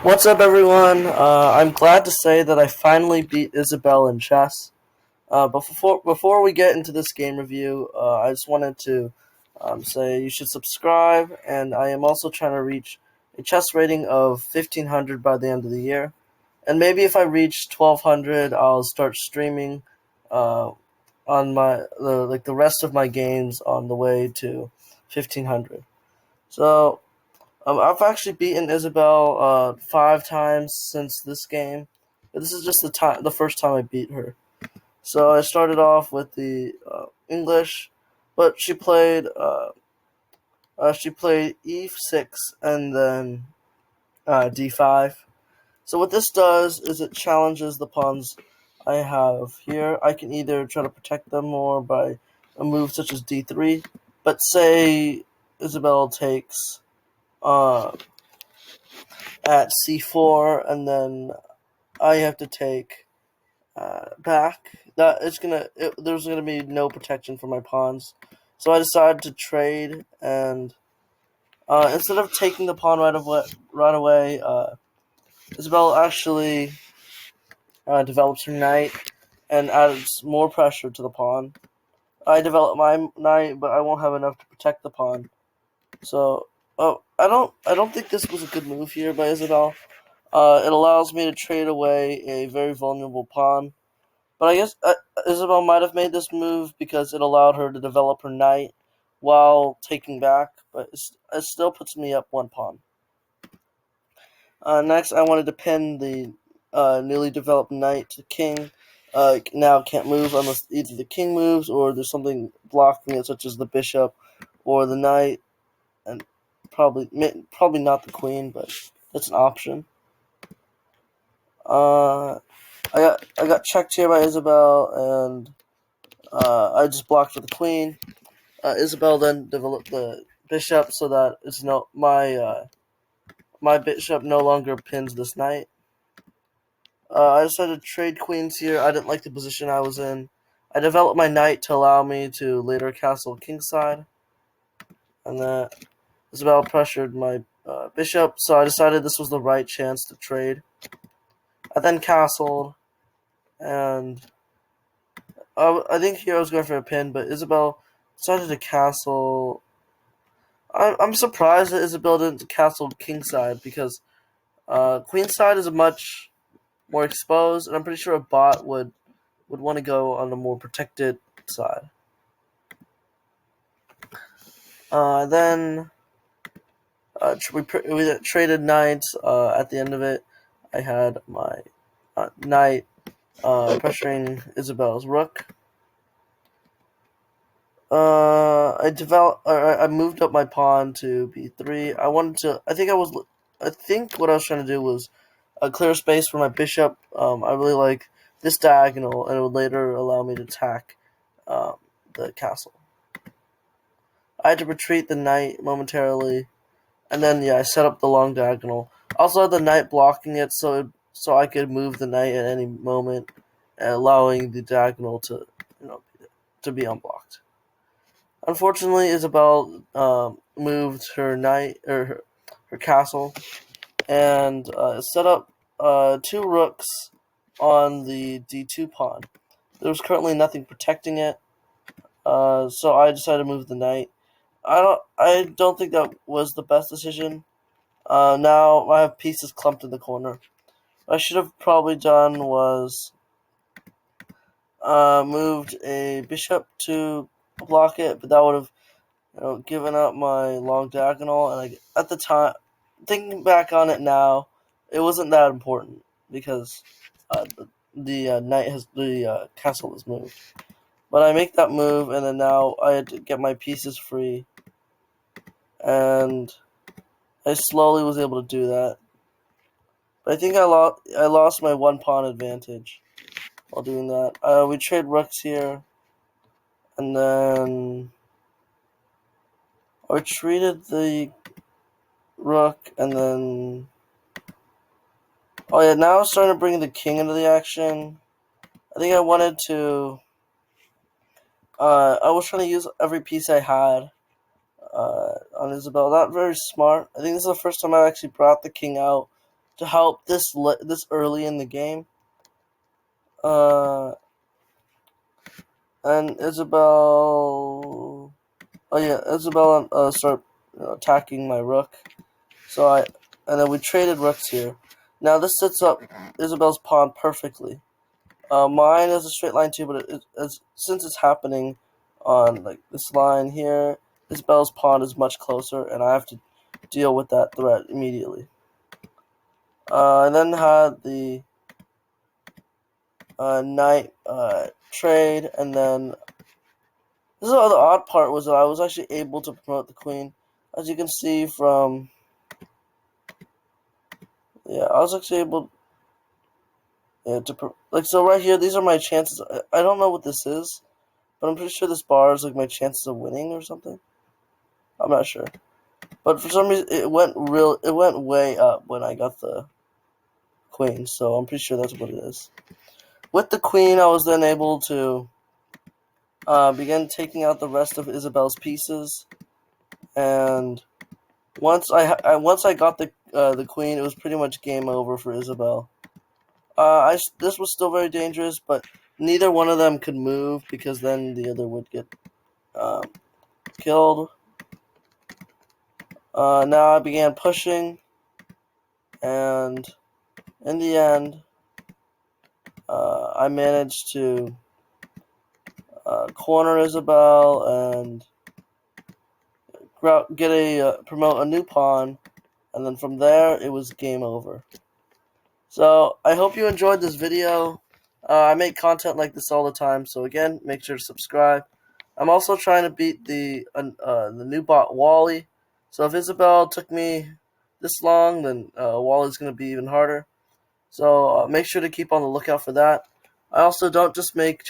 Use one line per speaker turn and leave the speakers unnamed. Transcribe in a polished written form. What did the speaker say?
What's up, everyone? I'm glad to say that I finally beat Isabel in chess. But before we get into this game review, I just wanted to say you should subscribe, and I am also trying to reach a chess rating of 1500 by the end of the year. And maybe if I reach 1200, I'll start streaming uh, on the rest of my games on the way to 1500. So I've actually beaten Isabel 5 times since this game. But this is just the first time I beat her. So I started off with the English, but she played e6 and then d5. So what this does is it challenges the pawns I have here. I can either try to protect them more by a move such as d3, but say Isabel takes uh, at c4, and then I have to take back. There's gonna be no protection for my pawns, so I decided to trade. And instead of taking the pawn right away, Isabel actually develops her knight and adds more pressure to the pawn. I develop my knight, but I won't have enough to protect the pawn. So, I don't think this was a good move here by Isabel. It allows me to trade away a very vulnerable pawn. But I guess Isabel might have made this move because it allowed her to develop her knight while taking back, but it still puts me up one pawn. Next, I wanted to pin the newly developed knight to the king. Now can't move unless either the king moves or there's something blocking it, such as the bishop or the knight, and probably not the queen, but that's an option. Uh, I got checked here by Isabel, and I just blocked with the queen. Isabel then developed the bishop so that it's no my bishop no longer pins this knight. I decided to trade queens here. I didn't like the position I was in. I developed my knight to allow me to later castle kingside, and then Isabel pressured my bishop, so I decided this was the right chance to trade. I then castled, and I think here I was going for a pin, but Isabel decided to castle. I'm surprised that Isabel didn't castle kingside because queenside is a much more exposed, and I'm pretty sure a bot would want to go on the more protected side. Then we traded knights. At the end of it, I had my knight pressuring Isabel's rook. I moved up my pawn to b3. I wanted to. I think what I was trying to do was clear space for my bishop. I really like this diagonal, and it would later allow me to attack um, the castle. I had to retreat the knight momentarily, and then I set up the long diagonal. I also had the knight blocking it, so I could move the knight at any moment, allowing the diagonal to to be unblocked. Unfortunately, Isabel moved her knight or her castle and set up two rooks on the d2 pawn. There was currently nothing protecting it, so I decided to move the knight. I don't think that was the best decision. Now I have pieces clumped in the corner. What I should have probably done was moved a bishop to block it, but that would have given up my long diagonal. And at the time, thinking back on it now, it wasn't that important because the knight has the castle is moved. But I make that move, and then now I had to get my pieces free, and I slowly was able to do that. But I think I lost my one pawn advantage while doing that. We trade rooks here, and then I retreated the rook, and then now I'm starting to bring the king into the action. I think I wanted to. I was trying to use every piece I had on Isabel. Not very smart. I think this is the first time I actually brought the king out to help this early in the game. Uh, and Isabel. Oh yeah, Isabel start attacking my rook. So and then we traded rooks here. Now this sets up Isabel's pawn perfectly. Mine is a straight line too, but since it's happening on like this line here, Isabel's pawn is much closer, and I have to deal with that threat immediately. And then had the knight trade, and then this is the other odd part was that I was actually able to promote the queen, as you can see from I was actually able to like so right here. These are my chances. I don't know what this is, but I'm pretty sure this bar is like my chances of winning or something. I'm not sure, but for some reason it went way up when I got the queen. So I'm pretty sure that's what it is. With the queen, I was then able to begin taking out the rest of Isabel's pieces, and once I got the queen, it was pretty much game over for Isabel. This was still very dangerous, but neither one of them could move because then the other would get killed. Now I began pushing, and in the end, I managed to corner Isabel and promote a new pawn, and then from there it was game over. So I hope you enjoyed this video. I make content like this all the time, so again, make sure to subscribe. I'm also trying to beat the new bot Wally. So if Isabel took me this long, then Wally's going to be even harder. So make sure to keep on the lookout for that. I also don't just make